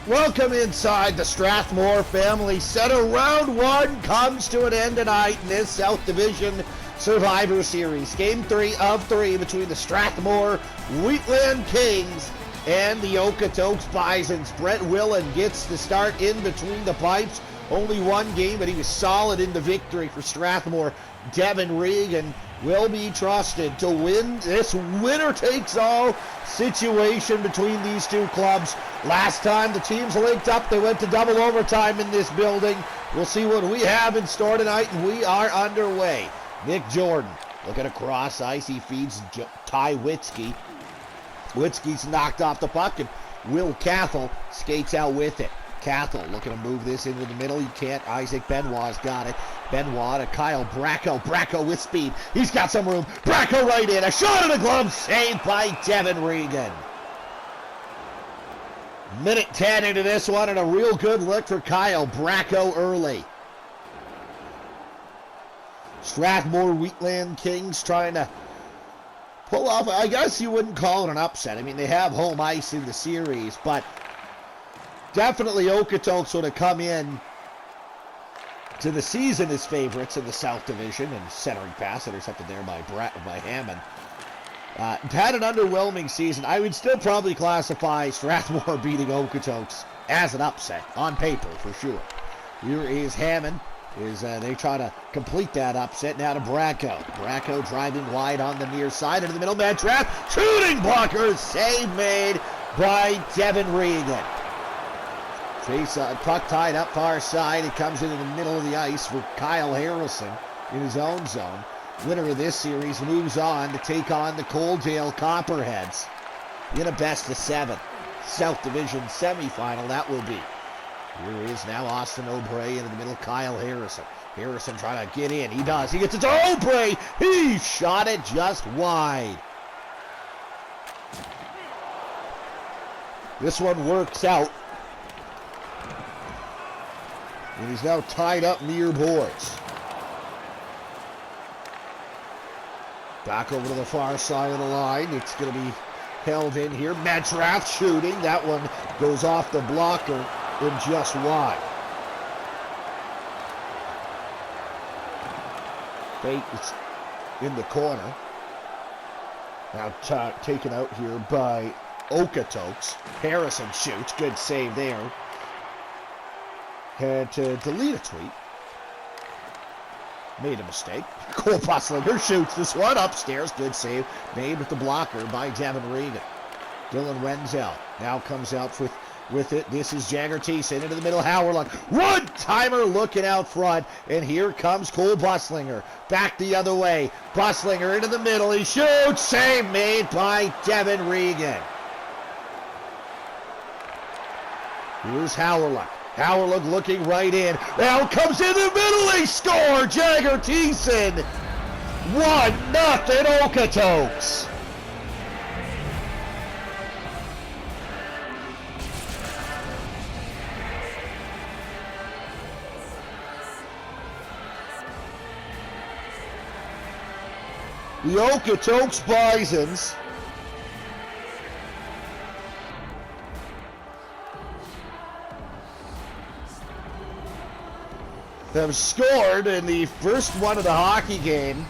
Welcome inside the Strathmore Family Center. Round one comes to an end tonight in this South Division Survivor Series. Game 3 of 3 between the Strathmore Wheatland Kings and the Okotoks Bisons. Brett Willen gets the start in between the pipes. Only one game, but he was solid in the victory for Strathmore. Devin Regan will be trusted to win this winner-takes-all situation between these two clubs. Last time the teams linked up, they went to double overtime in this building. We'll see what we have in store tonight, and we are underway. Nick Jordan looking across ice. He feeds Ty Witzke. Witzke's knocked off the puck, and Will Cathell skates out with it. Cathell looking to move this into the middle. He can't. Isaac Benoit's got it. Benoit to Kyle Bracco. Bracco with speed. He's got some room. Bracco right in. A shot in the glove. Saved by Devin Regan. Minute 10 into this one, and a real good look for Kyle Bracco early. Strathmore Wheatland Kings trying to pull off. I guess you wouldn't call it an upset. I mean, they have home ice in the series, but definitely Okotoks would have come in to the season as favorites in the South Division, and centering pass intercepted there by Hammond. Had an underwhelming season. I would still probably classify Strathmore beating Okotoks as an upset, on paper for sure. Here is Hammond. They try to complete that upset now to Bracco. Bracco driving wide on the near side into the middle. Man trap. Shooting blocker. Save made by Devin Regan. Chase puck tied up far side. It comes into the middle of the ice for Kyle Harrison in his own zone. Winner of this series moves on to take on the Coaldale Copperheads in a best-of-7 South Division semifinal. That will be. Here is now Austin O'Bray into the middle. Kyle Harrison. Harrison trying to get in. He does. He gets it to O'Bray. He shot it just wide. This one works out. And he's now tied up near boards. Back over to the far side of the line. It's going to be held in here. Metrath shooting. That one goes off the blocker and just wide. Bate is in the corner. Now taken out here by Okotoks. Harrison shoots. Good save there. Had to delete a tweet. Made a mistake. Cole Busslinger shoots this one upstairs. Good save made with the blocker by Devin Regan. Dylan Wenzel now comes out with it. This is Jagger Thiessen into the middle. Howerluck. One-timer looking out front. And here comes Cole Busslinger. Back the other way. Busslinger into the middle. He shoots. Save made by Devin Regan. Here's Howerluck. Howerluck looking right in. Now comes in the middle. They score. Jagger Thiessen. 1-0 Okotoks. The Okotoks Bisons have scored in the first one of the hockey game,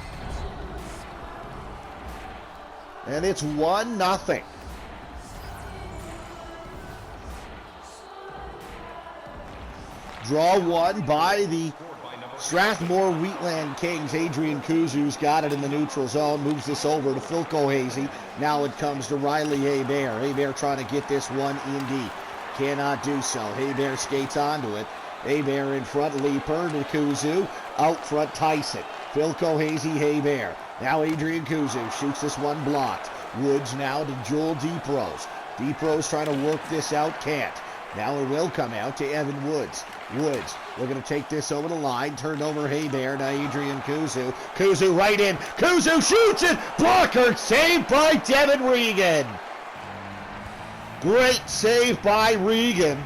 and it's 1-0. Draw one by the Strathmore Wheatland Kings. Adrian Kuzu's got it in the neutral zone, moves this over to Phil Cohasey. Now it comes to Riley Hebert. Hebert trying to get this one in deep. Cannot do so. Hebert skates onto it. Hebert in front, Leaper to Kuzu. Out front, Tyson. Phil Cohasey, Hebert. Now Adrian Kuzu shoots this one blocked. Woods now to Joel Deeprose. Deeprose trying to work this out, can't. Now it will come out to Evan Woods. Woods looking to take this over the line. Turned over Hebert to Adrian Kuzu. Kuzu right in. Kuzu shoots it. Blocker saved by Devin Regan. Great save by Regan.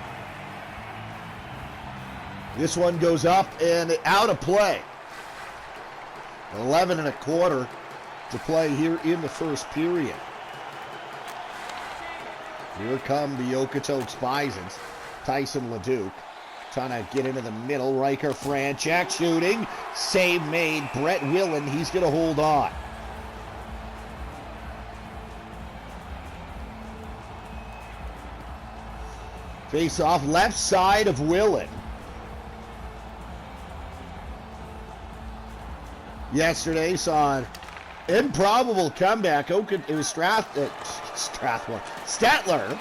This one goes up and out of play. 11 1/4 to play here in the first period. Here come the Okotoks Bisons. Tyson LeDuc trying to get into the middle. Riker Franchak shooting. Save made. Brett Willen, he's going to hold on. Face off left side of Willen. Yesterday saw an improbable comeback. It was Strathmore. Statler,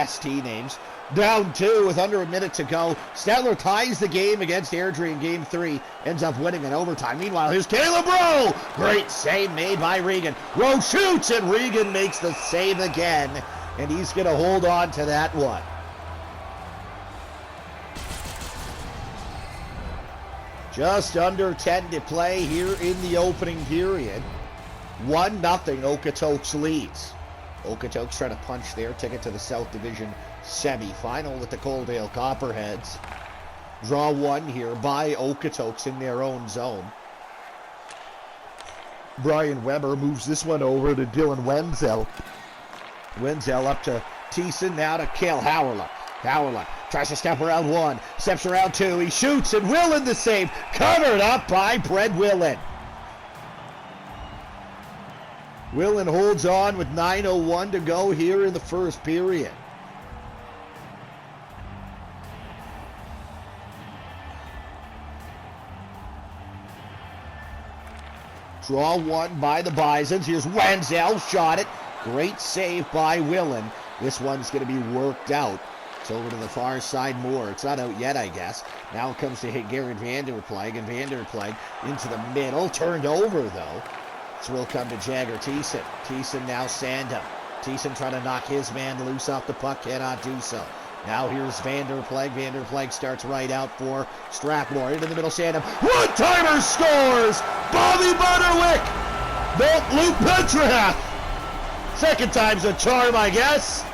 ST names, down 2 with under a minute to go. Statler ties the game against Airdrie in Game 3. Ends up winning in overtime. Meanwhile, here's Caleb Rowe. Great save made by Regan. Rowe shoots, and Regan makes the save again. And he's going to hold on to that one. Just under 10 to play here in the opening period. 1-0 Okotoks leads. Okotoks trying to punch their ticket to the South Division semi-final with the Coaldale Copperheads. Draw 1 here by Okotoks in their own zone. Brian Weber moves this one over to Dylan Wenzel. Wenzel up to Thiessen, now to Cale Howerla. Howerla tries to step around 1, steps around 2, he shoots, and Willen the save, covered up by Brett Willen. Willen holds on with 9:01 to go here in the first period. Draw 1 by the Bisons. Here's Wenzel, shot it. Great save by Willen. This one's going to be worked out. It's over to the far side more. It's not out yet, I guess. Now it comes to hit Garrett Vanderplag, and Vanderplag into the middle. Turned over, though. This will come to Jagger Thiessen. Thiessen now Sandham. Thiessen trying to knock his man loose off the puck. Cannot do so. Now here's Vanderplag. Vanderplag starts right out for Strathmore. Into the middle, Sandham. One-timer scores! Bobby Butterwick! Don't Luke Petrath! Second time's a charm, I guess.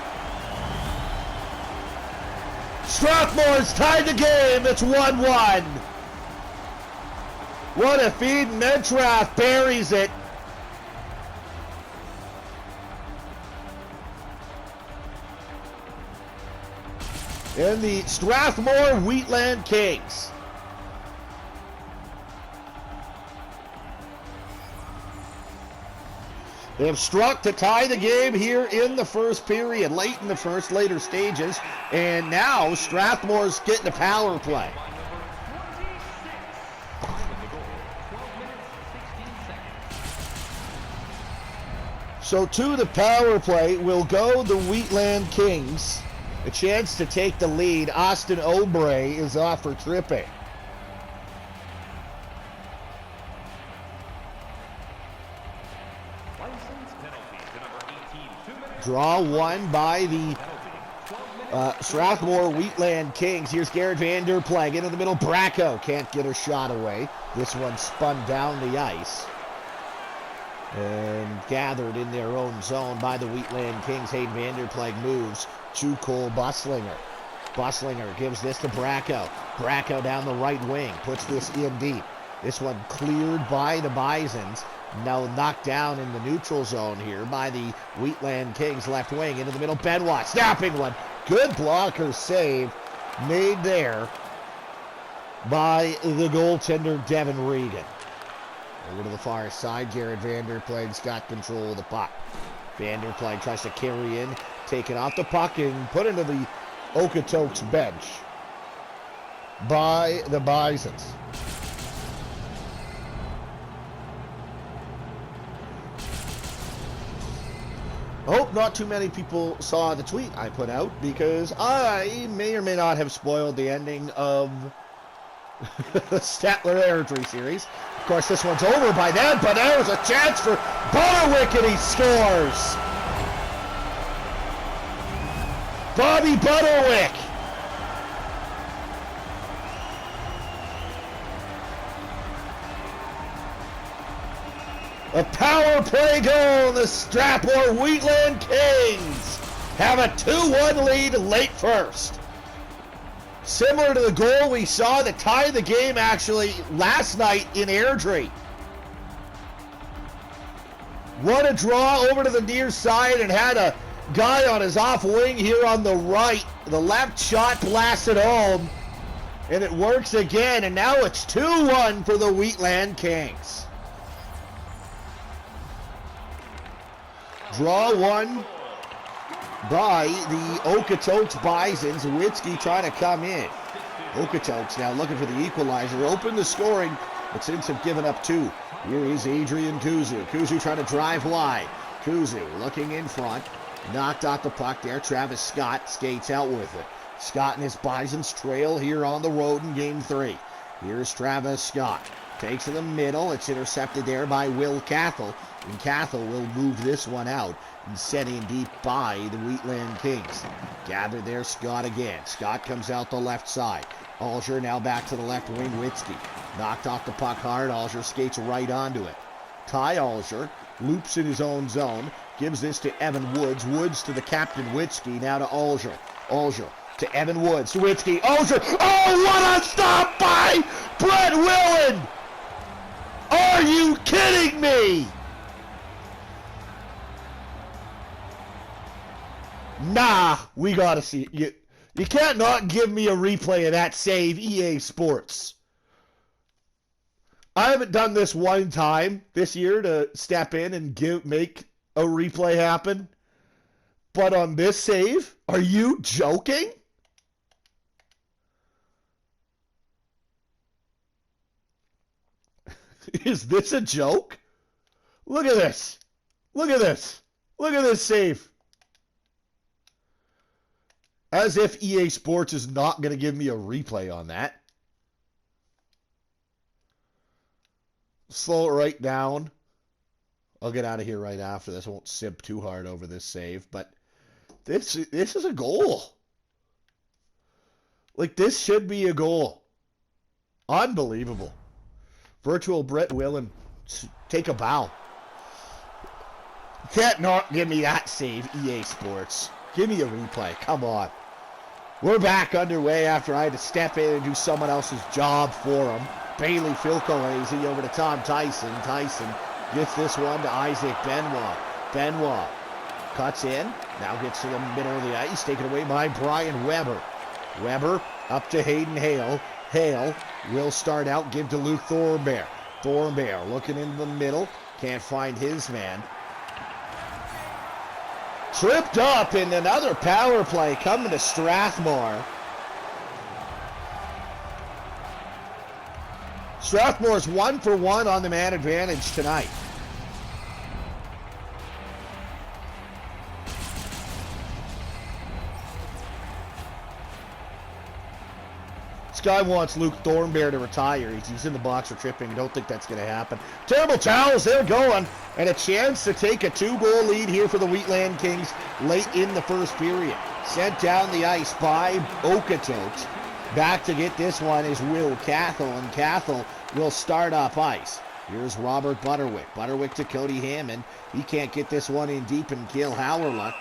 Strathmore's tied the game. It's 1-1. What a feed. Metrath buries it. And the Strathmore Wheatland Kings. They have struck to tie the game here in the first period, late in the first, later stages. And now Strathmore's getting a power play. So to the power play will go the Wheatland Kings. A chance to take the lead. Austin Obrey is off for tripping. Draw 1 by the Strathmore Wheatland Kings. Here's Garrett Vanderplag into the middle. Bracco can't get a shot away. This one spun down the ice and gathered in their own zone by the Wheatland Kings. Hayden Vanderplag moves to Cole Buslinger. Buslinger gives this to Bracco. Bracco down the right wing, puts this in deep. This one cleared by the Bisons. Now knocked down in the neutral zone here by the Wheatland Kings left wing. Into the middle, Benoit, snapping one. Good blocker save made there by the goaltender Devin Regan. Over to the far side, Jared Vanderplag's got control of the puck. Vanderplag tries to carry in, take it off the puck and put into the Okotoks bench by the Bisons. I hope not too many people saw the tweet I put out, because I may or may not have spoiled the ending of the Statler Airdrie series. Of course, this one's over by then, but there's a chance for Butterwick, and he scores! Bobby Butterwick! A power play goal. The Strathmore Wheatland Kings have a 2-1 lead late first. Similar to the goal we saw that tied the game actually last night in Airdrie. What a draw over to the near side, and had a guy on his off wing here on the right. The left shot blasted home. And it works again. And now it's 2-1 for the Wheatland Kings. Draw one by the Okotoks Bisons. Witzke trying to come in. Okotoks now looking for the equalizer. Open the scoring, but since have given up two. Here is Adrian Kuzu. Kuzu trying to drive wide. Kuzu looking in front. Knocked out the puck there. Travis Scott skates out with it. Scott and his Bisons trail here on the road in Game 3. Here's Travis Scott. Takes to the middle. It's intercepted there by Will Cathell. And Cathell will move this one out and set in deep by the Wheatland Kings. Gathered there, Scott again. Scott comes out the left side. Alger now back to the left wing. Witzke knocked off the puck hard. Alger skates right onto it. Ty Alger loops in his own zone. Gives this to Evan Woods. Woods to the captain Witzke. Now to Alger. Alger to Evan Woods. To Witzke. Alger. Oh, what a stop by Brett Willen! Are you kidding me? Nah, we gotta see it. You can't not give me a replay of that save, EA Sports. I haven't done this one time this year to step in and make a replay happen. But on this save, are you joking? Is this a joke? Look at this. Look at this. Look at this save. As if EA Sports is not going to give me a replay on that. Slow it right down. I'll get out of here right after this. I won't simp too hard over this save, but this is a goal. Like, this should be a goal. Unbelievable. Virtual Brett Willen, take a bow. You can't not give me that save, EA Sports. Give me a replay. Come on. We're back underway after I had to step in and do someone else's job for him. Bailey Filco over to Tom Tyson. Tyson gets this one to Isaac Benoit. Benoit cuts in. Now gets to the middle of the ice. Taken away by Brian Weber. Weber up to Hayden Hale. Hale will start out. Give to Luke Thornbear. Thornbear looking in the middle. Can't find his man. Tripped up in another power play coming to Strathmore. Strathmore's 1 for 1 on the man advantage tonight. This guy wants Luke Thornbear to retire. He's in the box for tripping. I don't think that's going to happen. Terrible towels. They're going. And a chance to take a 2-goal lead here for the Wheatland Kings late in the first period. Sent down the ice by Okotoks. Back to get this one is Will Cathell. And Cathell will start up ice. Here's Robert Butterwick. Butterwick to Cody Hammond. He can't get this one in deep and kill Howlerluck.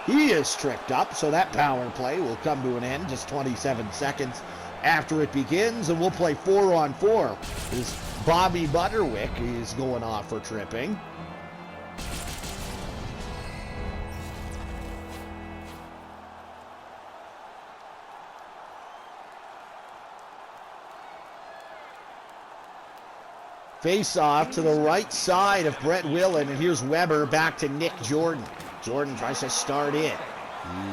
He is tripped up, so that power play will come to an end. Just 27 seconds after it begins, and we'll play 4-on-4 as Bobby Butterwick is going off for tripping. Face off to the right side of Brett Willen, and here's Weber back to Nick Jordan. Jordan tries to start in.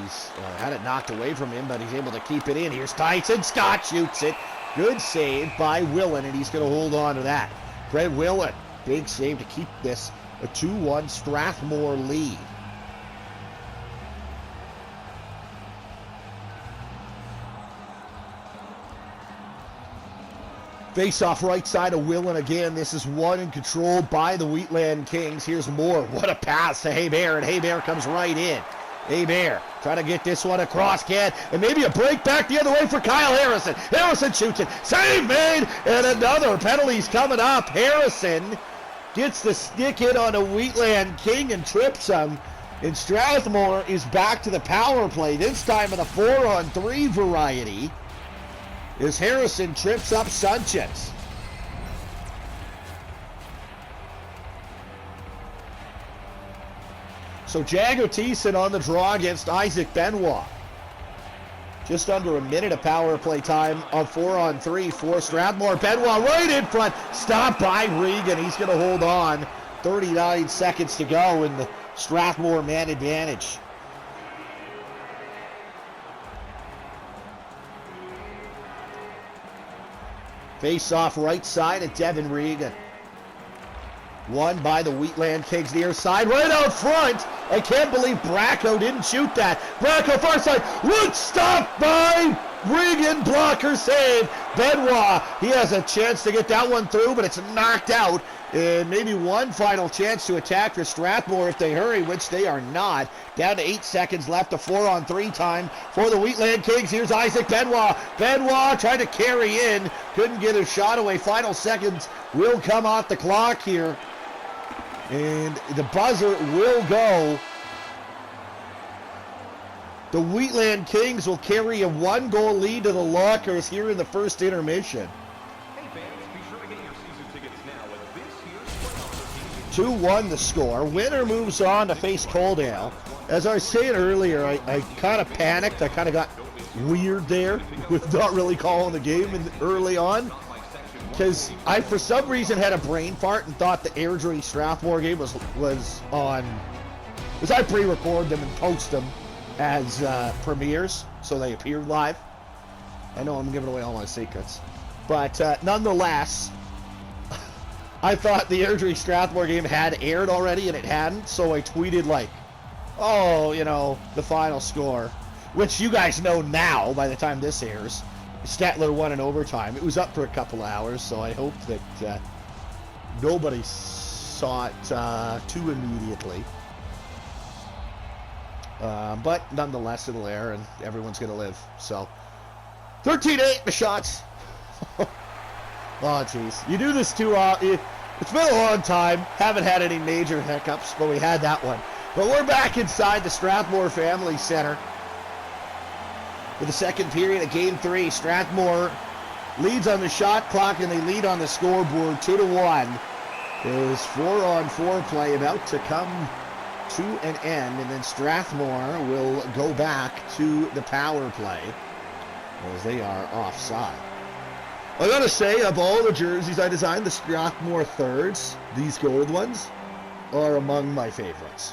He's had it knocked away from him, but he's able to keep it in. Here's Tyson. Scott shoots it. Good save by Willen, and he's going to hold on to that. Brett Willen, big save to keep this a 2-1 Strathmore lead. Face off right side of Willen again. This is won and controlled by the Wheatland Kings. Here's Moore. What a pass to Hebert, and Hebert comes right in. Hebert trying to get this one across, and maybe a break back the other way for Kyle Harrison. Harrison shoots it. Save made, and another penalty's coming up. Harrison gets the stick hit on a Wheatland King and trips him. And Strathmore is back to the power play, this time of the 4-on-3 variety, as Harrison trips up Sanchez. So Jagger Thiessen on the draw against Isaac Benoit. Just under a minute of power play time of 4-on-3 for Strathmore. Benoit right in front. Stopped by Regan. He's going to hold on. 39 seconds to go in the Strathmore man advantage. Face off right side at Devin Regan. Won by the Wheatland Kings near side, right out front. I can't believe Bracco didn't shoot that. Bracco far side, look, stopped by Regan, blocker save. Benoit, he has a chance to get that one through, but it's knocked out. And maybe one final chance to attack for Strathmore if they hurry, which they are not. Down to 8 seconds left, a 4-on-3 time for the Wheatland Kings. Here's Isaac Benoit. Benoit trying to carry in, couldn't get a shot away. Final seconds will come off the clock here. And the buzzer will go. The Wheatland Kings will carry a 1-goal lead to the Lockers here in the first intermission. Hey fans, be sure to get your season tickets now at this year's 2-1 the score. Winner moves on to face Coaldale. As I was saying earlier, I kind of panicked. I kind of got weird there with not really calling the game early on. Because I, for some reason, had a brain fart and thought the Airdrie Strathmore game was on. Because I pre-record them and post them as premieres, so they appeared live. I know I'm giving away all my secrets. But nonetheless, I thought the Airdrie Strathmore game had aired already, and it hadn't. So I tweeted like, oh, you know, the final score. Which you guys know now by the time this airs. Statler won in overtime. It was up for a couple hours, so I hope that nobody saw it too immediately. But nonetheless, it'll air, and everyone's going to live. So, 13-8 the shots. Oh, jeez. You do this too often. It's been a long time. Haven't had any major hiccups, but we had that one. But we're back inside the Strathmore Family Center. For the second period of Game 3, Strathmore leads on the shot clock and they lead on the scoreboard 2-1. There's 4-on-4 play about to come to an end, and then Strathmore will go back to the power play as they are offside. I gotta say, of all the jerseys I designed, the Strathmore thirds, these gold ones, are among my favorites.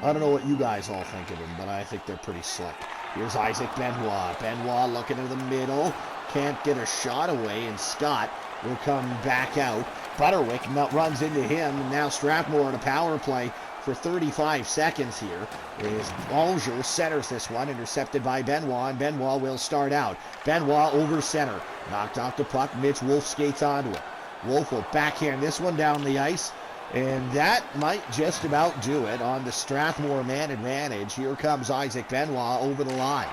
I don't know what you guys all think of them, but I think they're pretty slick. Here's Isaac Benoit. Benoit looking in the middle. Can't get a shot away, and Scott will come back out. Butterwick runs into him, and now Strathmore on a power play for 35 seconds here. Is Alger centers this one, intercepted by Benoit, and Benoit will start out. Benoit over center. Knocked off the puck. Mitch Wolf skates onto it. Wolf will backhand this one down the ice. And that might just about do it on the Strathmore man advantage. Here comes Isaac Benoit over the line.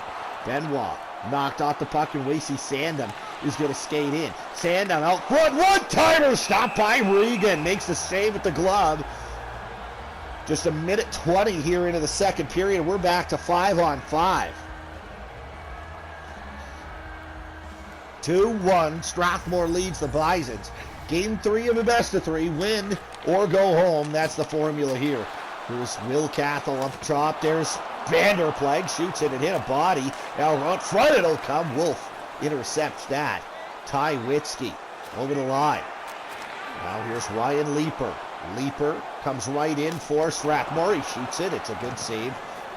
Benoit knocked off the puck, and Wasey Sandham is going to skate in. Sandham out front, one-timer, stopped by Regan. Makes the save at the glove. Just a minute 20 here into the second period. We're back to 5-on-5. 2-1, Strathmore leads the Bisons. Game 3 of a best-of-3, win or go home. That's the formula here. Here's Will Cathell up top. There's Vanderplag, shoots it and hit a body. Now up front it'll come. Wolf intercepts that. Ty Witzke over the line. Now here's Ryan Leeper. Leeper comes right in for Strathmore. He shoots it. It's a good save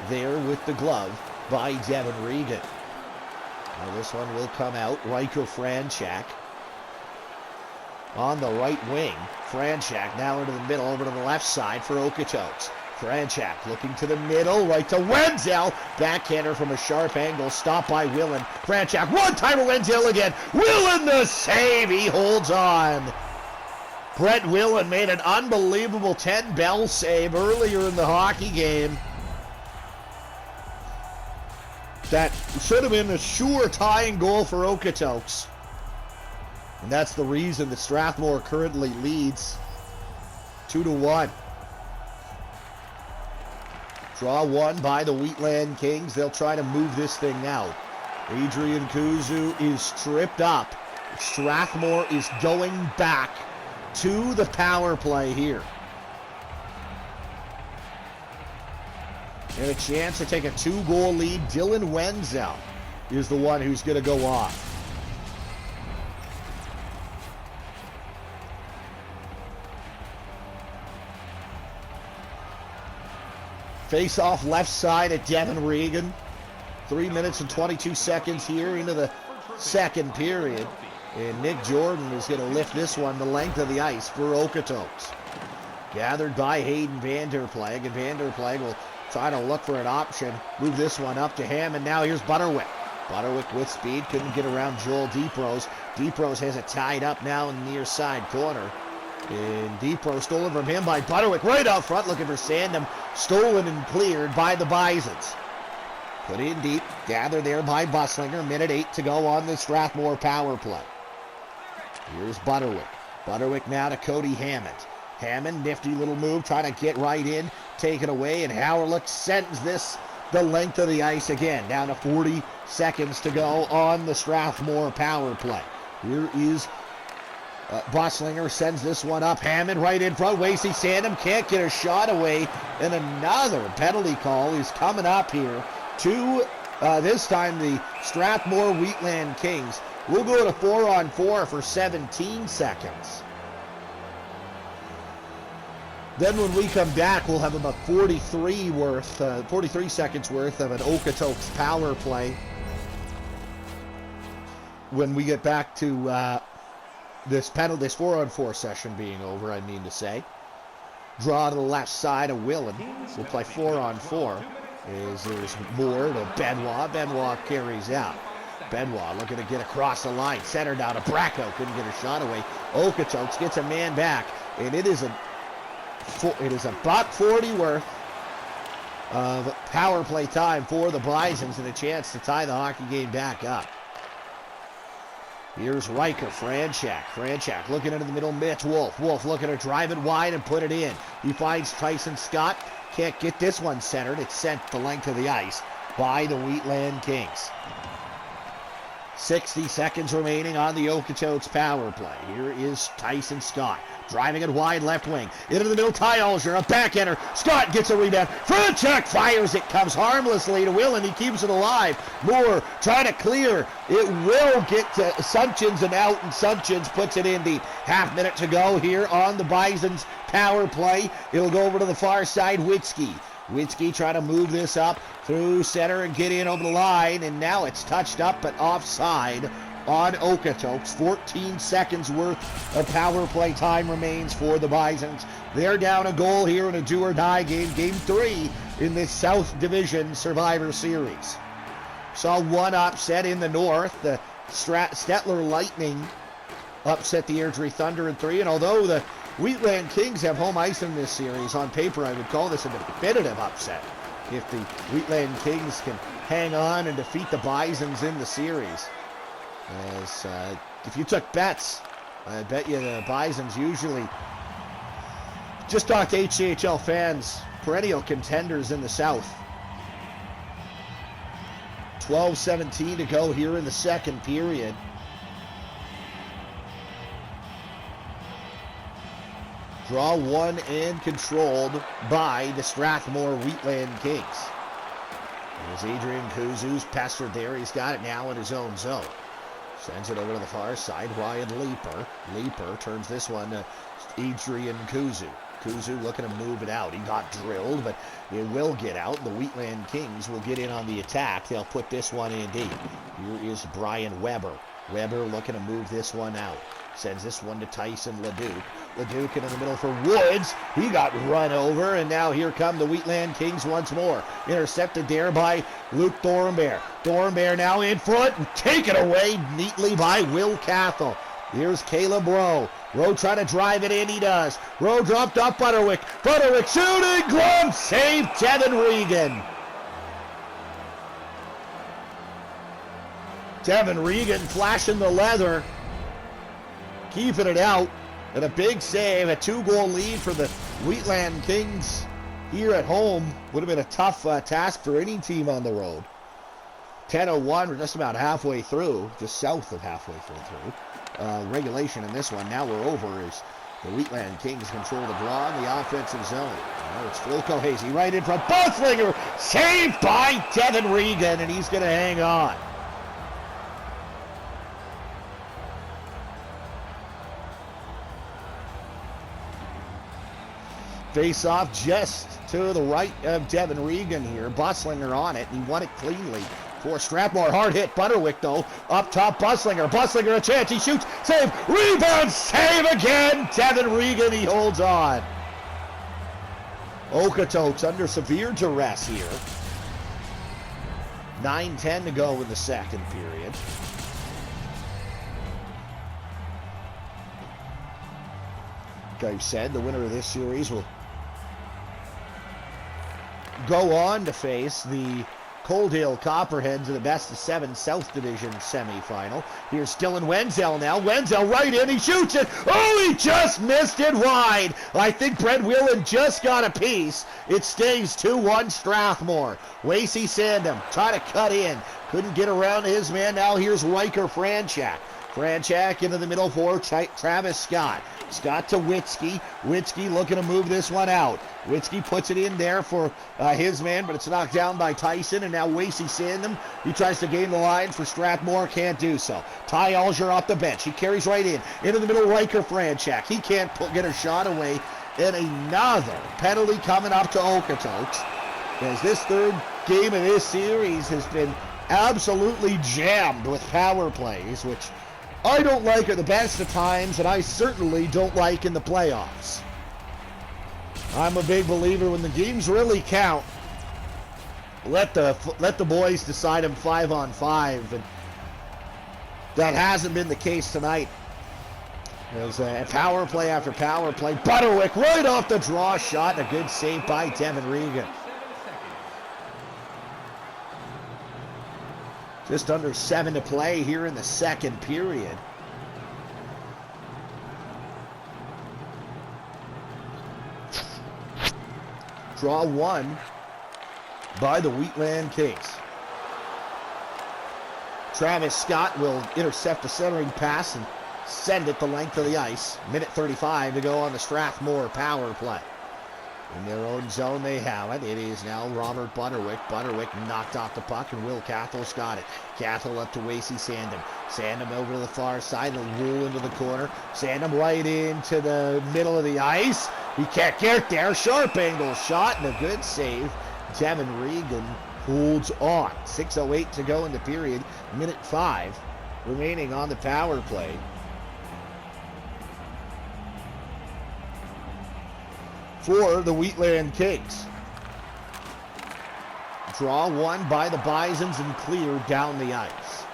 there with the glove by Devin Regan. Now this one will come out. Riker Franchak on the right wing. Franchak now into the middle, over to the left side for Okotoks. Franchak looking to the middle, right to Wenzel. Backhander from a sharp angle, stopped by Willen. Franchak, one-timer, Wenzel again. Willen the save, he holds on. Brett Willen made an unbelievable 10-bell save earlier in the hockey game. That should have been a sure tying goal for Okotoks. And that's the reason that Strathmore currently leads 2-1. Draw one by the Wheatland Kings. They'll try to move this thing out. Adrian Kuzu is tripped up. Strathmore is going back to the power play here. and a chance to take a 2-goal lead. Dylan Wenzel is the one who's going to go off. Face off left side at Devin Regan. 3 minutes and 22 seconds here into the second period. And Nick Jordan is going to lift this one the length of the ice for Okotoks. Gathered by Hayden Vanderplag, and Vanderplag will try to look for an option. Move this one up to him, and now here's Butterwick. Butterwick with speed, couldn't get around Joel Deeprose. Deeprose has it tied up now in the near side corner. And Deeprose stolen from him by Butterwick right out front, looking for Sandham. Stolen and cleared by the Bisons. Put in deep, gathered there by Buslinger. Minute 8 to go on the Strathmore power play. Here's Butterwick. Butterwick now to Cody Hammond. Hammond, nifty little move, trying to get right in, take it away, and Howerlick sends this the length of the ice again. Down to 40 seconds to go on the Strathmore power play. Here is Buslinger, sends this one up. Hammond right in front. Wasey Sandham can't get a shot away, and another penalty call is coming up here to this time the Strathmore Wheatland Kings. We'll go to 4-on-4 for 17 seconds. Then when we come back, we'll have about 43 seconds worth of an Okotoks power play. When we get back to this 4-on-4 session being over, I mean to say. Draw to the left side of Willen. We'll play 4-on-4. There's Moore to Benoit. Benoit carries out. Benoit looking to get across the line. Center down to Bracco. Couldn't get a shot away. Okotoks gets a man back. And it is a $1.40 worth of power play time for the Bisons and a chance to tie the hockey game back up. Here's Riker, Franchak looking into the middle, Mitch Wolf. Wolf looking to drive it wide and put it in. He finds Tyson Scott. Can't get this one centered. It's sent the length of the ice by the Wheatland Kings. 60 seconds remaining on the Okotoks power play. Here is Tyson Scott. Driving it wide left wing. Into the middle, Ty Alger, a backhander. Scott gets a rebound. Franchak fires it. Comes harmlessly to Will, and he keeps it alive. Moore trying to clear. It will get to Sunchins and out, and Sunchins puts it in deep. Half minute to go here on the Bisons power play. It'll go over to the far side. Witzke trying to move this up through center and get in over the line, and now it's touched up but offside on Okotoks. 14 seconds worth of power play time remains for the Bisons. They're down a goal here in a do-or-die game, Game 3 in this South Division Survivor Series. Saw one upset in the north. The Stettler Lightning upset the Airdrie Thunder in 3, and although the Wheatland Kings have home ice in this series, on paper I would call this a definitive upset if the Wheatland Kings can hang on and defeat the Bisons in the series. As if you took bets, I bet you the Bisons usually, just talk to HJHL fans, perennial contenders in the South. 12:17 to go here in the second period. Draw one and controlled by the Strathmore Wheatland Kings. There's Adrian Kuzu's pestered there. He's got it now in his own zone. Sends it over to the far side. Ryan Leaper turns this one to Adrian Kuzu. Kuzu looking to move it out. He got drilled, but it will get out. The Wheatland Kings will get in on the attack. They'll put this one in deep. Here is Brian Weber. Weber looking to move this one out. Sends this one to Tyson Leduc. Leduc into the middle for Woods. He got run over, and now here come the Wheatland Kings once more. Intercepted there by Luke Thornbear. Thornbear now in front and taken away neatly by Will Cathell. Here's Caleb Rowe. Rowe trying to drive it in. He does. Rowe dropped off Butterwick. Butterwick shooting. Glove save. Devin Regan. Devin Regan flashing the leather. Keeping it out. And a big save. A 2-goal lead for the Wheatland Kings here at home. Would have been a tough task for any team on the road. 10:01. We're just about halfway through. Just south of halfway through. Regulation in this one. Now we're over is The Wheatland Kings control the draw in the offensive zone. Now it's Floko Hazy right in front. Buslinger saved by Devin Regan, and he's going to hang on. Face off just to the right of Devin Regan here. Buslinger on it. He won it cleanly for Strathmore. Hard hit. Butterwick, though. Up top, Buslinger. Buslinger a chance. He shoots. Save. Rebound. Save again. Devin Regan. He holds on. Okotoks under severe duress here. 9:10 to go in the second period. Like I've said, the winner of this series will go on to face the Coaldale Copperheads in the best of 7 South Division semifinal. Here's Dylan Wenzel now. Wenzel right in. He shoots it. Oh, he just missed it wide. I think Brent Whelan just got a piece. It stays 2-1 Strathmore. Wasey Sandham trying to cut in. Couldn't get around his man. Now here's Riker Franchak. Franchak into the middle for Travis Scott. Scott to Witzke. Witzke looking to move this one out. Witzke puts it in there for his man, but it's knocked down by Tyson, and now Wasey Sandham. He tries to gain the line for Strathmore, can't do so. Ty Alger off the bench. He carries right in. Into the middle, Riker Franchak. He can't get a shot away, and another penalty coming up to Okotoks, as this third game of this series has been absolutely jammed with power plays, which I don't like at the best of times, and I certainly don't like in the playoffs. I'm a big believer when the games really count, let the boys decide them 5-on-5, and that hasn't been the case tonight. There's a power play after power play. Butterwick right off the draw shot, and a good save by Devin Regan. Just under 7 to play here in the second period. Draw one by the Wheatland Kings. Travis Scott will intercept the centering pass and send it the length of the ice. Minute 35 to go on the Strathmore power play. In their own zone, they have it. It is now Robert Butterwick. Butterwick knocked off the puck, and Will Cathel's got it. Cathel up to Wasey Sandham. Sandham over to the far side, and roll into the corner. Sandham right into the middle of the ice. He can't get there. Sharp angle shot, and a good save. Devin Regan holds on. 6:08 to go in the period. Minute 5 remaining on the power play. For the Wheatland Kings. Draw one by the Bisons and cleared down the ice.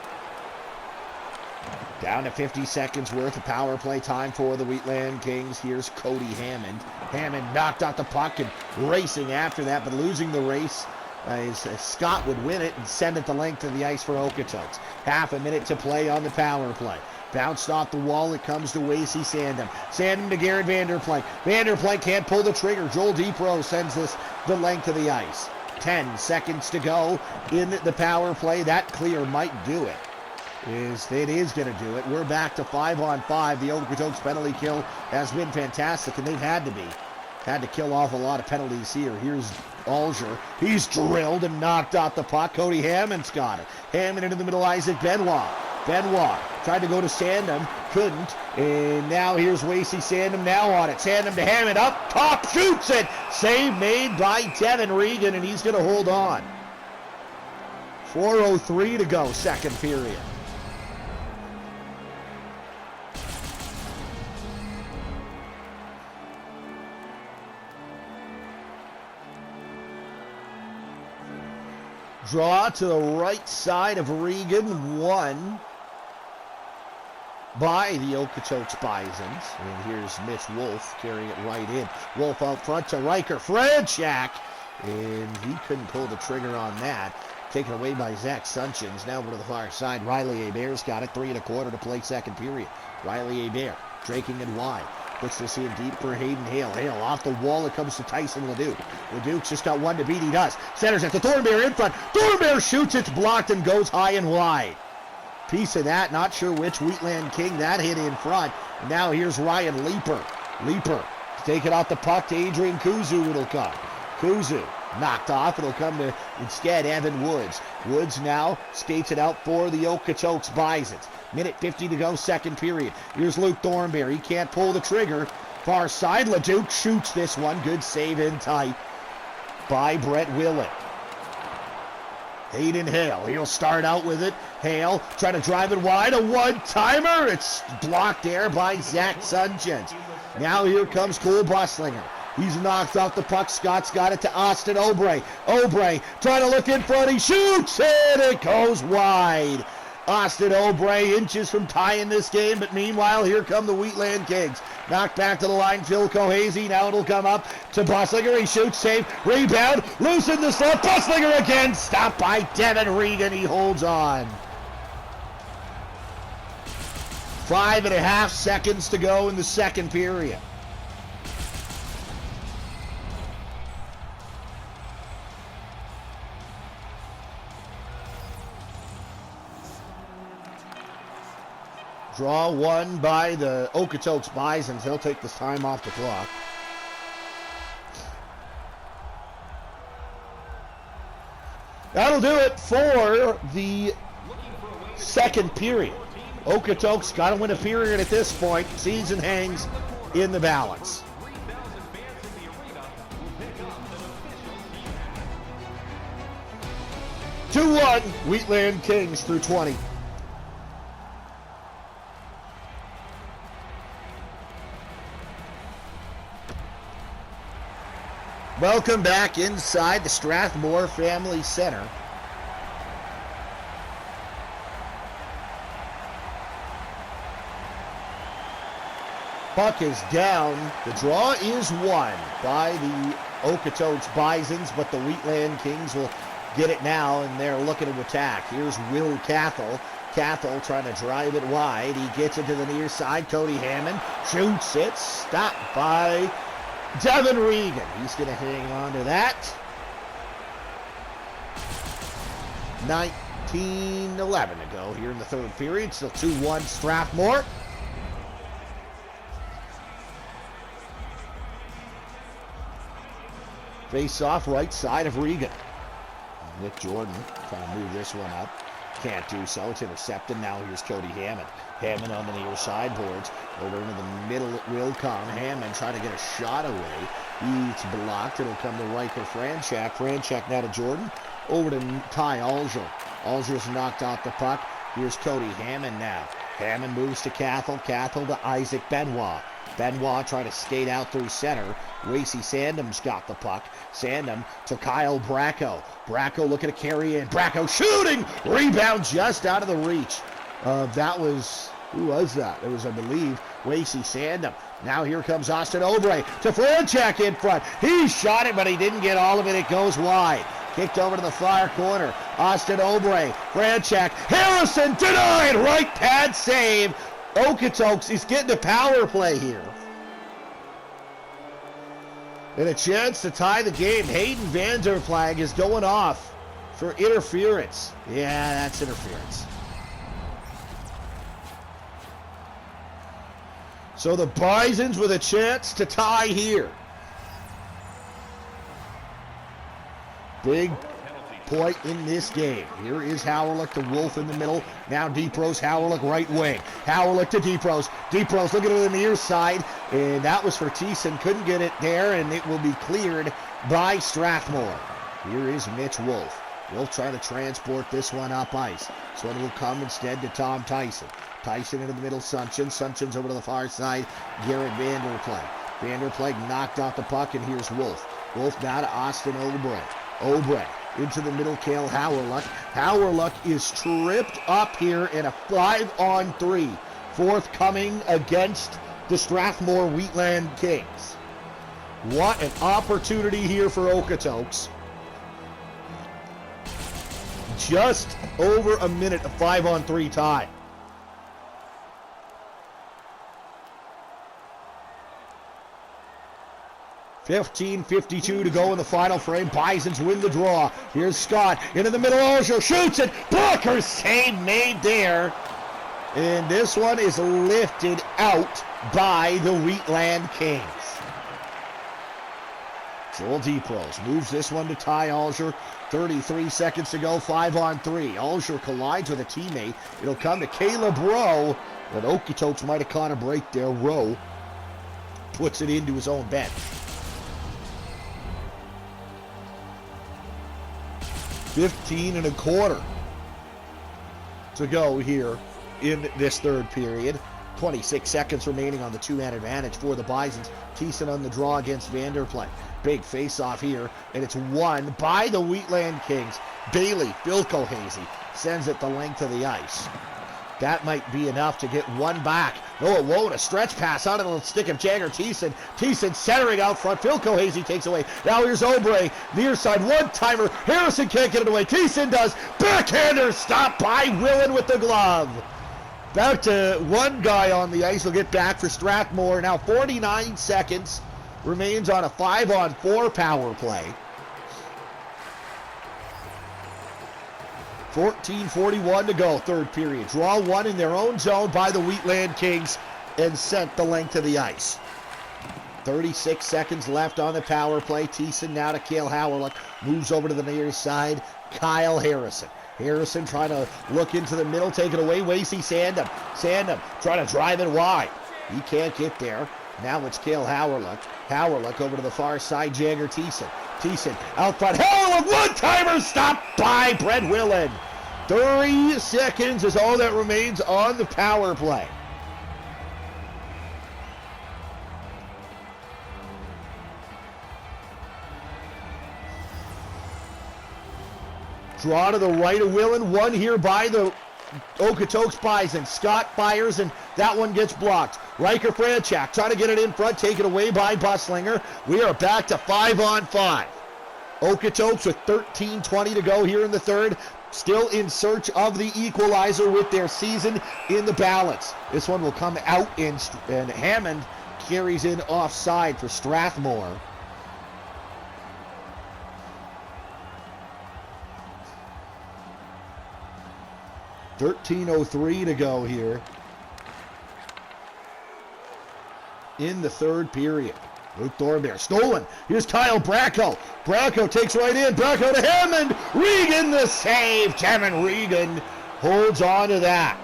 Down to 50 seconds worth of power play time for the Wheatland Kings. Here's Cody Hammond. Hammond knocked out the puck and racing after that, but losing the race as Scott would win it and send it the length of the ice for Okotoks. Half a minute to play on the power play. Bounced off the wall, it comes to Wasey Sandham. Sandham to Garrett Vanderplank. Vanderplank can't pull the trigger. Joel Depro sends this the length of the ice. 10 seconds to go in the power play. That clear might do it. It is going to do it. We're back to 5-on-5. The Okotoks penalty kill has been fantastic, and they've had to kill off a lot of penalties here. Here's Alger. He's drilled and knocked out the puck. Cody Hammond's got it. Hammond into the middle, Isaac Benoit. Benoit tried to go to Sandham, couldn't, and now here's Wasey Sandham now on it. Sandham to Hammond, up top, shoots it! Save made by Devin Regan, and he's going to hold on. 4:03 to go, second period. Draw to the right side of Regan, one by the Okotoks Bisons. And here's Mitch Wolf carrying it right in. Wolf out front to Riker Franchak, and he couldn't pull the trigger on that. Taken away by Zach Sunchins. Now over to the far side. Riley Hebert's got it. 3 1/4 to play second period. Riley Hebert draking it wide. Puts this in deep for Hayden Hale. Hale off the wall. It comes to Tyson Leduc. Leduc's just got one to beat. He does. Centers it to Thornberry in front. Thornberry shoots. It's blocked and goes high and wide. Piece of that. Not sure which Wheatland King that hit in front. Now here's Ryan Leeper. Leaper, take it out the puck to Adrian Kuzu, it'll come. Kuzu, knocked off, it'll come to, instead, Evan Woods. Woods now skates it out for the Okotoks Bisons. Minute 50 to go, second period. Here's Luke Thornberry, he can't pull the trigger. Far side, LeDuc shoots this one, good save in tight by Brett Willett. Hayden Hale, he'll start out with it. Hale trying to drive it wide, a one-timer. It's blocked there by Zach Sunchens. Now here comes Cole Busslinger. He's knocked off the puck. Scott's got it to Austin Obrey. Obrey trying to look in front. He shoots and it goes wide. Austin Obrey inches from tying this game, but meanwhile, here come the Wheatland Kings. Knocked back to the line, Phil Cohasey. Now it'll come up to Busslinger. He shoots, save, rebound, loosen the slot. Busslinger again, stopped by Devin Regan. He holds on. 5.5 seconds to go in the second period. Draw one by the Okotoks Bisons. They'll take this time off the clock. That'll do it for the second period. Okotoks got to win a period at this point. Season hangs in the balance. 2-1, Wheatland Kings through 20. Welcome back inside the Strathmore Family Center. Puck is down. The draw is won by the Okotoks Bisons, but the Wheatland Kings will get it now, and they're looking to attack. Here's Will Cathell. Cathell trying to drive it wide. He gets it to the near side. Cody Hammond shoots it. Stopped by Devin Regan. He's going to hang on to that. 19-11 to go here in the third period. Still 2-1 Strathmore. Face off right side of Regan. Nick Jordan trying to move this one up. Can't do so. It's intercepted. Now here's Cody Hammond. Hammond on the near sideboards. Over into the middle it will come. Hammond trying to get a shot away. It's blocked. It'll come to Riker Franchak. Franchak now to Jordan. Over to Ty Alger. Alger's knocked off the puck. Here's Cody Hammond now. Hammond moves to Cathell. Cathell to Isaac Benoit. Benoit trying to skate out through center. Lacey Sandham's got the puck. Sandham to Kyle Bracco. Bracco looking to carry in. Bracco shooting! Rebound just out of the reach. That was, who was that? It was, I believe, Lacey Sandham. Now here comes Austin Obrey to Franchak in front. He shot it, but he didn't get all of it. It goes wide. Kicked over to the far corner. Austin Obrey, Franchak, Harrison denied. Right pad save. Okotoks is getting a power play here. And a chance to tie the game. Hayden Vanderplag is going off for interference. Yeah, that's interference. So the Bisons with a chance to tie here. Big point in this game. Here is Howerlick to Wolf in the middle. Now Deeprose, Howerlick right wing. Howerlick to Deeprose. Deeprose looking at the near side. And that was for Thiessen. Couldn't get it there, and it will be cleared by Strathmore. Here is Mitch Wolf. Wolf trying to transport this one up ice. This one will come instead to Tom Tyson. Tyson into the middle, Sunchens. Sunchens over to the far side. Garrett Vanderplag. Vanderplag knocked off the puck, and here's Wolf. Wolf now to Austin Obrey. Obrey into the middle, Cale Howerluck. Howerluck is tripped up here in a 5-on-3. Forthcoming against the Strathmore Wheatland Kings. What an opportunity here for Okotoks. Just over a minute of 5-on-3 time. $15:52 to go in the final frame. Bisons win the draw. Here's Scott into the middle. Osho shoots it. Blocker save made there. And this one is lifted out by the Wheatland Kings. Joel DePros moves this one to Ty Alger. 33 seconds to go, 5-on-3. Alger collides with a teammate. It'll come to Caleb Rowe, but Okotoks might have caught a break there. Rowe puts it into his own bench. 15 and a quarter to go here in this third period. 26 seconds remaining on the two-man advantage for the Bisons. Thiessen on the draw against Vanderplay. Big face-off here, and it's won by the Wheatland Kings. Bailey Filcohazy sends it the length of the ice. That might be enough to get one back. No, it won't. A stretch pass out of the stick of Jagger Thiessen. Thiessen centering out front. Filcohazy takes away. Now here's Obrey. Near side, one-timer. Harrison can't get it away. Thiessen does. Backhander stopped by Willen with the glove. Back to one guy on the ice. Will get back for Strathmore. Now 49 seconds remains on a 5-on-4 power play. 14:41 to go, third period. Draw one in their own zone by the Wheatland Kings and sent the length of the ice. 36 seconds left on the power play. Thiessen now to Cale Howerluck. Moves over to the near side. Kyle Harrison. Harrison trying to look into the middle, take it away. Wasey Sandham. Sandham trying to drive it wide. He can't get there. Now it's Cale Howerluck. Howerluck over to the far side. Jagger Thiessen. Thiessen out front. Howerluck, one-timer stopped by Brett Willen. 30 seconds is all that remains on the power play. Draw to the right of Willen. One here by the Okotoks Bison. Scott fires, and that one gets blocked. Riker Franchak trying to get it in front, taken away by Buslinger. We are back to 5-on-5. Okotoks with 13:20 to go here in the third. Still in search of the equalizer with their season in the balance. This one will come out, and Hammond carries in offside for Strathmore. .13:03 to go here in the third period. Luke Thornberry stolen. Here's Kyle Bracco. Bracco takes right in. Bracco to Hammond. Regan the save. Kevin Regan holds on to that.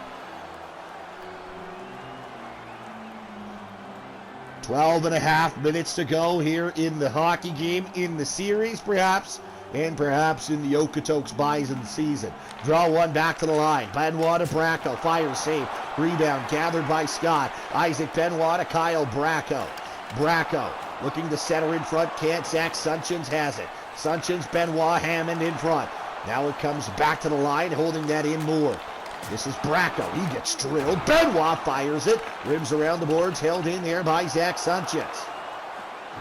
12 and a half minutes to go here in the hockey game, in the series perhaps, and perhaps in the Okotoks Bison season. Draw one back to the line. Benoit to Bracco. Fire save. Rebound gathered by Scott. Isaac Benoit to Kyle Bracco. Bracco looking to center in front. Can't. Zach Sunchins has it. Sunchins, Benoit, Hammond in front. Now it comes back to the line, holding that in Moore. This is Bracco. He gets drilled. Benoit fires it. Rims around the boards. Held in there by Zach Sunchins.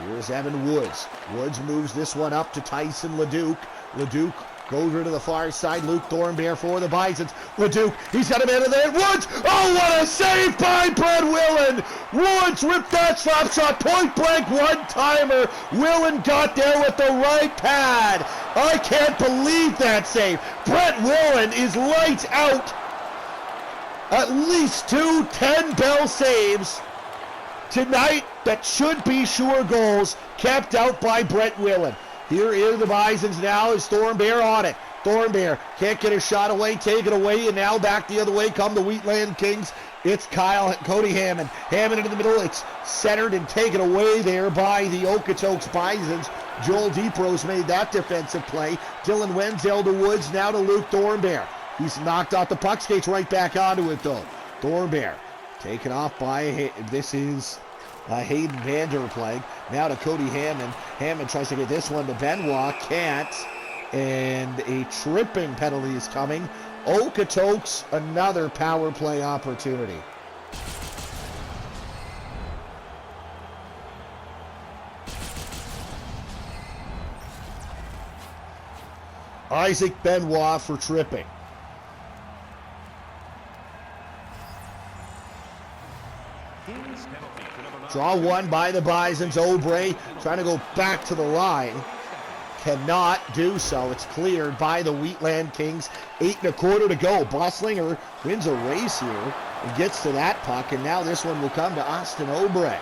Here's Evan Woods. Woods moves this one up to Tyson Leduc. Leduc goes over to the far side. Luke Thornberry for the Bisons. Leduc, he's got a man in there. Woods! Oh, what a save by Brett Willen! Woods ripped that slap shot. Point blank one-timer. Willen got there with the right pad. I can't believe that save. Brett Willen is lights out. At least two 10-bell saves tonight that should be sure goals, kept out by Brett Willen. Here is the Bisons now as Thornberry on it. Thornberry can't get a shot away, take it away, and now back the other way come the Wheatland Kings. It's Cody Hammond. Hammond into the middle. It's centered and taken away there by the Okotoks Bisons. Joel DePros made that defensive play. Dylan Wenzel to Woods, now to Luke Thornberry. He's knocked off the puck, skates right back onto it though. Thornberry taken off by, this is Hayden Vanderplank. Now to Cody Hammond. Hammond tries to get this one to Benoit. Can't. And a tripping penalty is coming. Okotoks, another power play opportunity. Isaac Benoit for tripping. Draw one by the Bisons. Obrey trying to go back to the line. Cannot do so. It's cleared by the Wheatland Kings. 8 1/4 to go. Bosslinger wins a race here and gets to that puck, and now this one will come to Austin Obrey.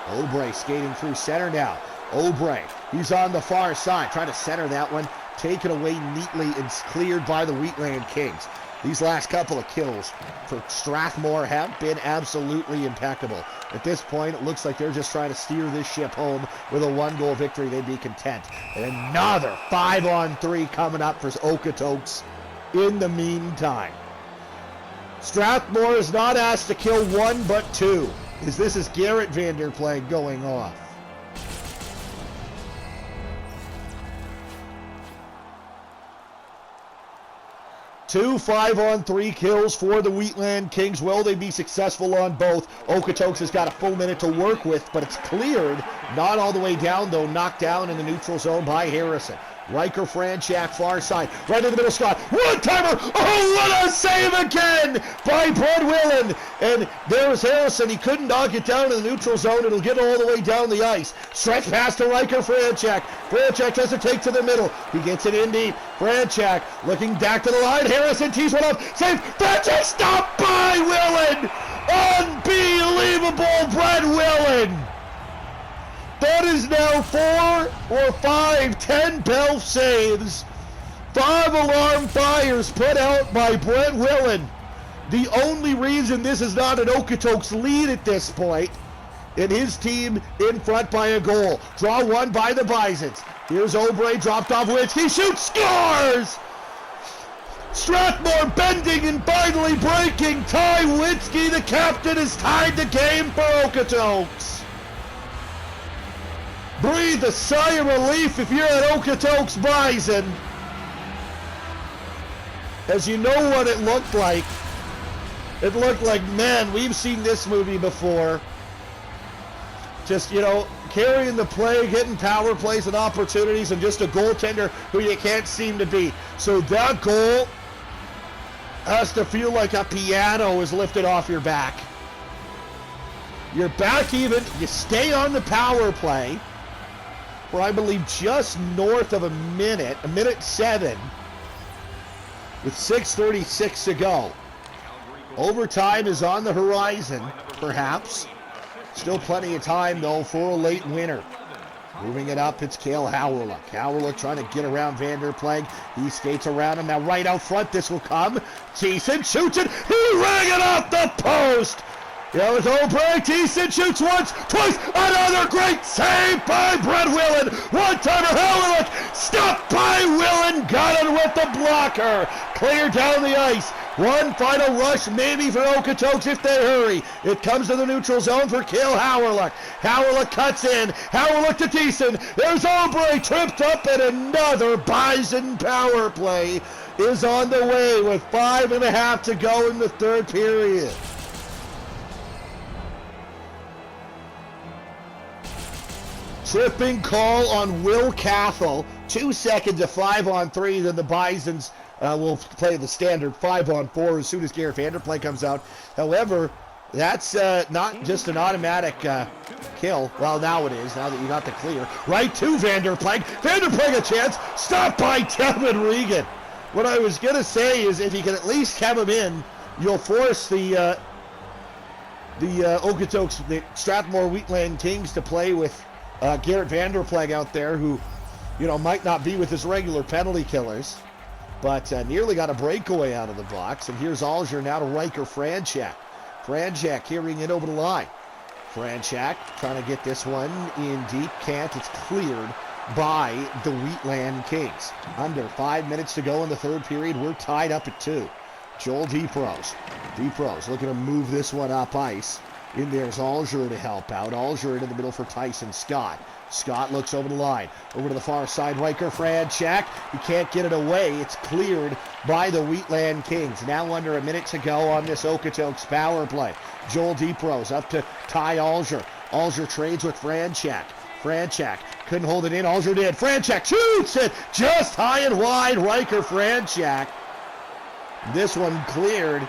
Obrey skating through center now. Obrey, he's on the far side, trying to center that one. Taken away neatly and cleared by the Wheatland Kings. These last couple of kills for Strathmore have been absolutely impeccable. At this point, it looks like they're just trying to steer this ship home. With a 1-goal victory, they'd be content. And another 5-on-3 coming up for Okotoks in the meantime. Strathmore is not asked to kill 1 but 2, as this is Garrett Vanderplank going off. 2 5-on-3 kills for the Wheatland Kings. Will they be successful on both? Okotoks has got a full minute to work with, but it's cleared. Not all the way down, though. Knocked down in the neutral zone by Harrison. Riker Franchak, far side. Right in the middle, Scott. One-timer! Oh, what a save again by Brett Whelan! And there's Harrison. He couldn't knock it down in the neutral zone. It'll get all the way down the ice. Stretch pass to Riker Franchak. Franchak tries to take to the middle. He gets it in deep. Franchak looking back to the line. Harrison tees one up. Save. Franchak stopped by Whelan! Unbelievable, Brett Whelan! That is now 4 or 5 10-bell saves. 5 alarm fires put out by Brett Whelan. The only reason this is not an Okotoks lead at this point, and his team in front by a goal. Draw one by the Bisons. Here's Obrey, dropped off Witzke, shoots, scores! Strathmore bending and finally breaking. Ty Witzke, the captain, has tied the game for Okotoks. Breathe a sigh of relief if you're at Okotoks Bison. As you know what it looked like. It looked like, man, we've seen this movie before. Just, carrying the play, getting power plays and opportunities, and just a goaltender who you can't seem to beat. So that goal has to feel like a piano is lifted off your back. You're back even. You stay on the power play for, I believe, just north of a minute 7, with 6:36 to go. Overtime is on the horizon, perhaps. Still plenty of time, though, for a late winner. Moving it up, it's Cale Howerluck. Howerluck trying to get around Vanderplank. He skates around him. Now right out front, this will come. Thiessen shoots it. He rang it off the post. It's Obrey. Thiessen shoots once, twice. Another great save by Brett Whelan. One-timer, Howerluck. Stopped by Whelan. Got it with the blocker. Clear down the ice. One final rush, maybe for Okotoks if they hurry. It comes to the neutral zone for Cale Howerluck. Howerluck cuts in. Howerluck to Thiessen. There's Obrey tripped up, and another Bison power play is on the way with 5.5 to go in the third period. Tripping call on Will Cathell. 2 seconds of 5-on-3, then the Bisons will play the standard 5-on-4 as soon as Garrett Vanderplank comes out. However, that's not just an automatic kill. Well, now it is, now that you got the clear. Right to Vanderplank. Vanderplank a chance. Stopped by Kevin Regan. What I was going to say is if you can at least have him in, you'll force the Okotoks, the Strathmore Wheatland Kings to play with Garrett Vanderplank out there, who, might not be with his regular penalty killers, but nearly got a breakaway out of the box. And here's Alger now to Riker Franchak. Franchak carrying it over the line. Franchak trying to get this one in deep. Can't. It's cleared by the Wheatland Kings. Under 5 minutes to go in the third period. We're tied up at 2. Joel DePros. DePros looking to move this one up ice. In there's Alger to help out. Alger into the middle for Tyson Scott. Scott looks over the line. Over to the far side, Riker Franchak. He can't get it away. It's cleared by the Wheatland Kings. Now under a minute to go on this Okotoks power play. Joel DePros up to Ty Alger. Alger trades with Franchak. Franchak couldn't hold it in. Alger did. Franchak shoots it just high and wide. Riker Franchak. This one cleared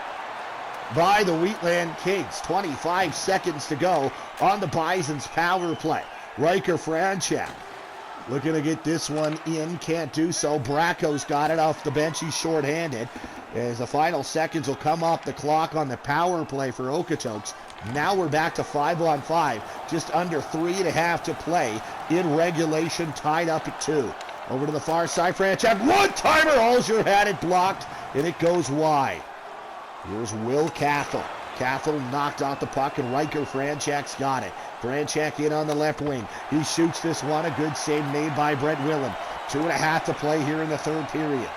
by the Wheatland Kings. 25 seconds to go on the Bison's power play. Riker Franchak Looking to get this one in, can't do so. Bracco's got it off the bench. He's shorthanded. As the final seconds will come off the clock on the power play for Okotoks. Now we're back to 5-on-5. Just under 3.5 to play in regulation, tied up at 2. Over to the far side, Franchak. One-timer, Alger had it blocked, and it goes wide. Here's Will Cathell. Cathell knocked out the puck, and Riker Franchak's got it. Franchak in on the left wing. He shoots this one. A good save made by Brett Willen. 2.5 to play here in the third period.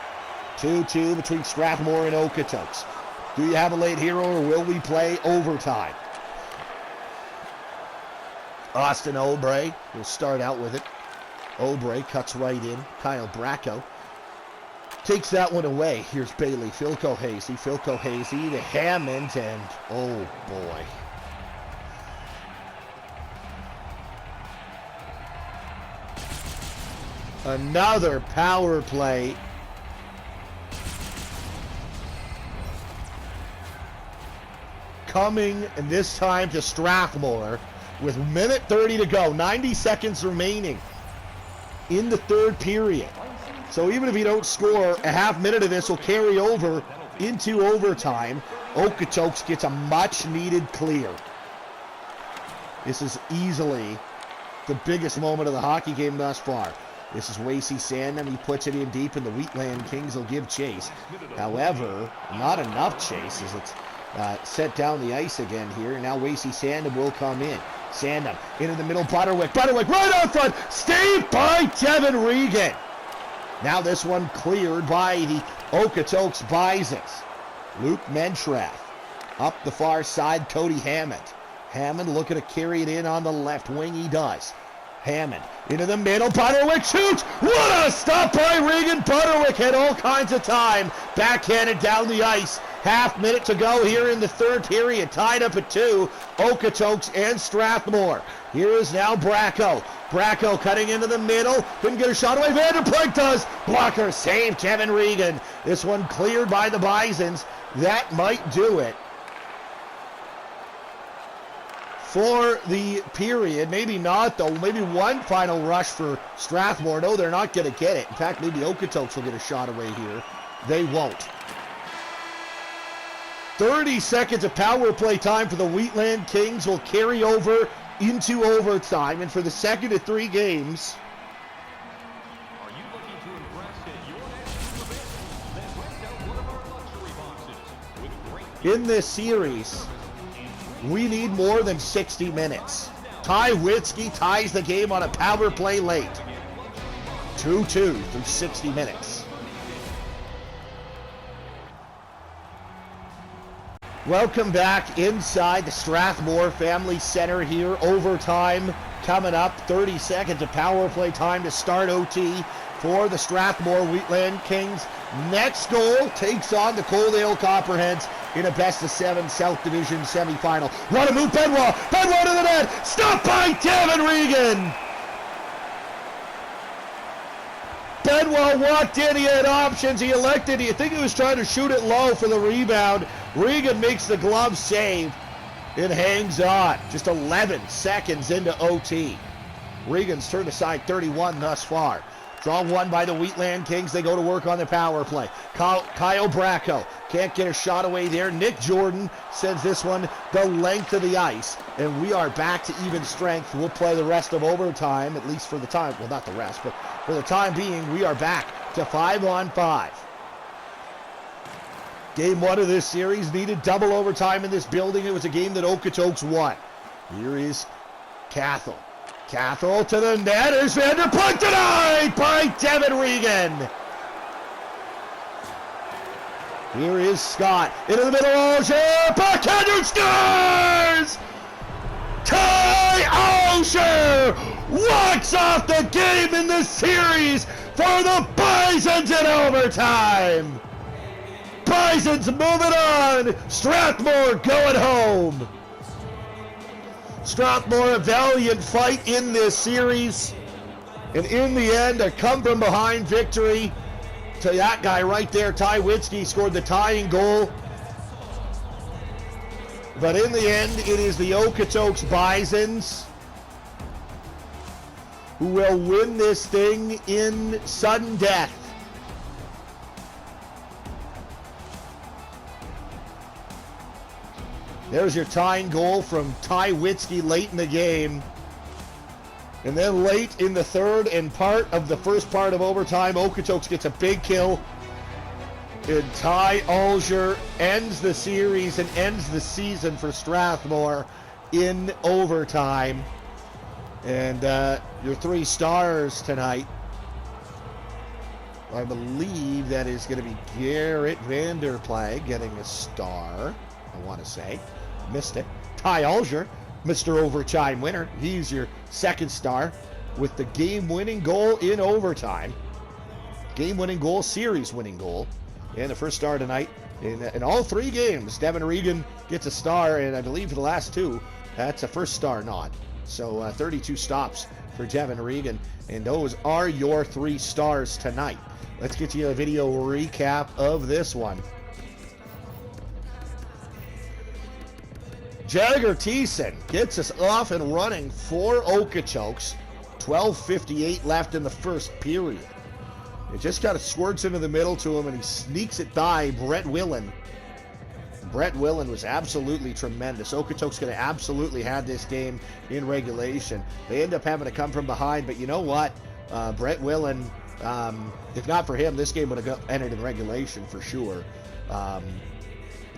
2-2 between Strathmore and Okotoks. Do you have a late hero, or will we play overtime? Austin Obrey will start out with it. Obrey cuts right in. Kyle Bracco takes that one away. Here's Bailey. Philco Hazy to Hammond, and oh boy. Another power play. Coming, and this time to Strathmore with 1:30 to go. 90 seconds remaining in the third period. So even if you don't score, a half minute of this will carry over into overtime. Okotoks gets a much-needed clear. This is easily the biggest moment of the hockey game thus far. This is Wasey Sandham. He puts it in deep, and the Wheatland Kings will give chase. However, not enough chase as it's set down the ice again here. Now Wasey Sandham will come in. Sandham into the middle, Butterwick right out front, saved by Devin Regan. Now this one cleared by the Okotoks Bisons. Luke Mentrath up the far side, Cody Hammond. Hammond looking to carry it in on the left wing, he does. Hammond into the middle, Butterwick shoots! What a stop by Regan! Butterwick had all kinds of time, backhanded down the ice. Half minute to go here in the third period, tied up at 2, Okotoks and Strathmore. Here is now Bracco. Bracco cutting into the middle, couldn't get a shot away, Vanderplank does! Blocker save, Kevin Regan. This one cleared by the Bisons. That might do it for the period. Maybe not, though. Maybe one final rush for Strathmore. No, they're not going to get it. In fact, maybe Okotoks will get a shot away here. They won't. 30 seconds of power play time for the Wheatland Kings will carry over into overtime. And for the second of 3 games, Are you looking to impress at your next event? Then rent out one of our luxury boxes with great in this series, we need more than 60 minutes. Ty Witzke ties the game on a power play late. 2-2 through 60 minutes. Welcome back inside the Strathmore Family Center here. Overtime coming up. 30 seconds of power play time to start OT for the Strathmore Wheatland Kings. Next goal takes on the Coaldale Copperheads in a best-of-7 South Division semifinal. What a move, Benoit! Benoit to the net! Stopped by Devin Regan! Benoit walked in, he had options, he elected, you think he was trying to shoot it low for the rebound. Regan makes the glove save and hangs on. Just 11 seconds into OT. Regan's turned aside 31 thus far. Draw one by the Wheatland Kings. They go to work on the power play. Kyle Bracco can't get a shot away there. Nick Jordan sends this one the length of the ice. And we are back to even strength. We'll play the rest of overtime, at least for the time. Well, not the rest, but for the time being, we are back to 5-on-5. Game 1 of this series needed double overtime in this building. It was a game that Okotoks won. Here is Cathell. Cathell to the net. There's Vanderplank denied by Devin Regan. Here is Scott. Into the middle. Alger. Backhander scores! Ty Alger walks off the game in the series for the Bisons in overtime. Bisons moving on. Strathmore going home. Strathmore, a valiant fight in this series. And in the end, a come-from-behind victory to that guy right there. Ty Witzke scored the tying goal. But in the end, it is the Okotoks Bisons who will win this thing in sudden death. There's your tying goal from Ty Witzke late in the game. And then late in the third and part of the first part of overtime, Okotoks gets a big kill. And Ty Alger ends the series and ends the season for Strathmore in overtime. And your 3 stars tonight, I believe that is going to be Garrett Vanderplag getting a star, I want to say. Missed it. Ty Alger, Mr. Overtime winner. He's your 2nd star with the game-winning goal in overtime. Game-winning goal, series-winning goal. And the 1st star tonight in all 3 games. Devin Regan gets a star, and I believe for the last 2, that's a 1st star nod. So 32 stops for Devin Regan, and those are your 3 stars tonight. Let's get you a video recap of this one. Jagger Thiessen gets us off and running for Okotoks. 12:58 left in the first period. It just kind of squirts into the middle to him, and he sneaks it by Brett Willen. Brett Willen was absolutely tremendous. Okotoks could have absolutely had this game in regulation. They end up having to come from behind, but you know what? Brett Willen, if not for him, this game would have ended in regulation for sure.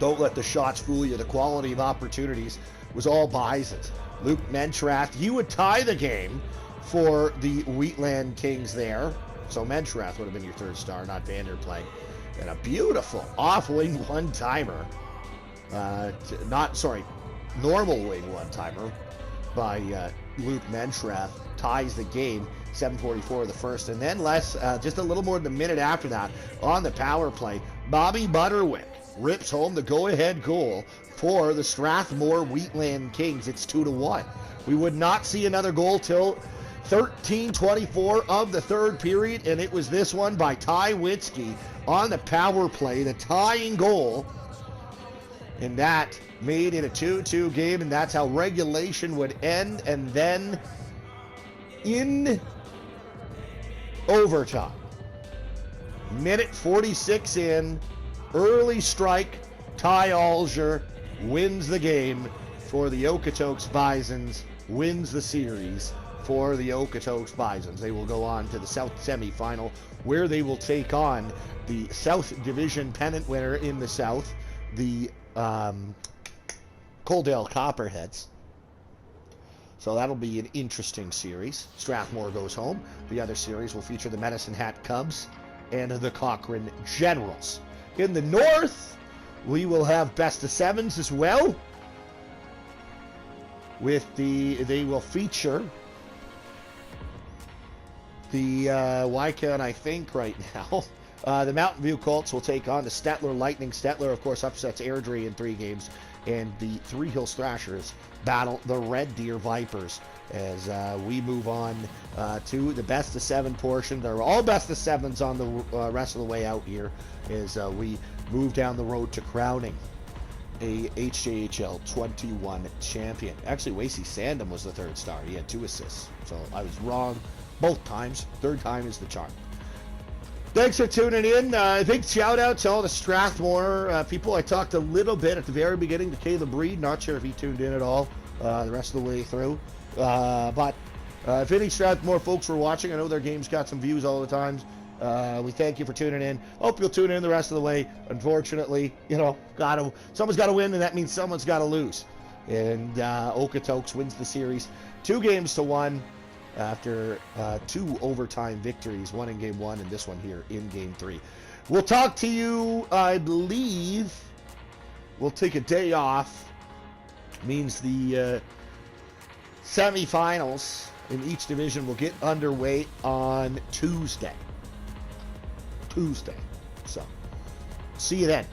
Don't let the shots fool you. The quality of opportunities was all Bisons. Luke Mentrath, you would tie the game for the Wheatland Kings there. So Mentrath would have been your 3rd star, not Vanderplank. And a beautiful off-wing one-timer. Normal wing one-timer by Luke Mentrath ties the game. 7:44 of the first. And then just a little more than a minute after that, on the power play, Bobby Butterwick rips home the go-ahead goal for the Strathmore Wheatland Kings. It's 2-1. We would not see another goal till 13:24 of the 3rd period, and it was this one by Ty Witzke on the power play, the tying goal, and that made it a 2-2 game, and that's how regulation would end. And then in overtime, minute 46 in, early strike, Ty Alger wins the game for the Okotoks Bisons, wins the series for the Okotoks Bisons. They will go on to the South semifinal, where they will take on the South Division pennant winner in the South, the Coaldale Copperheads. So that'll be an interesting series. Strathmore goes home. The other series will feature the Medicine Hat Cubs and the Cochrane Generals. In the North, we will have best of 7s as well. They will feature the, why can't I think right now? The Mountain View Colts will take on the Stettler Lightning. Stettler, of course, upsets Airdrie in 3 games. And the Three Hills Thrashers battle the Red Deer Vipers as we move on to the best of 7 portion. They're all best of 7s on the rest of the way out here as we move down the road to crowning a HJHL 21 champion. Actually, Wasey Sandham was the 3rd star. He had 2 assists. So I was wrong both times. 3rd time is the charm. Thanks for tuning in. Big shout out to all the Strathmore people. I talked a little bit at the very beginning to Caleb Breed. Not sure if he tuned in at all the rest of the way through. But if any Strathmore folks were watching, I know their game's got some views all the time. We thank you for tuning in. Hope you'll tune in the rest of the way. Unfortunately, someone's got to win, and that means someone's got to lose. And Okotoks wins the series 2-1. After 2 overtime victories, one in game 1 and this one here in game 3. We'll talk to you, I believe, we'll take a day off. Means the semifinals in each division will get underway on Tuesday. So, see you then.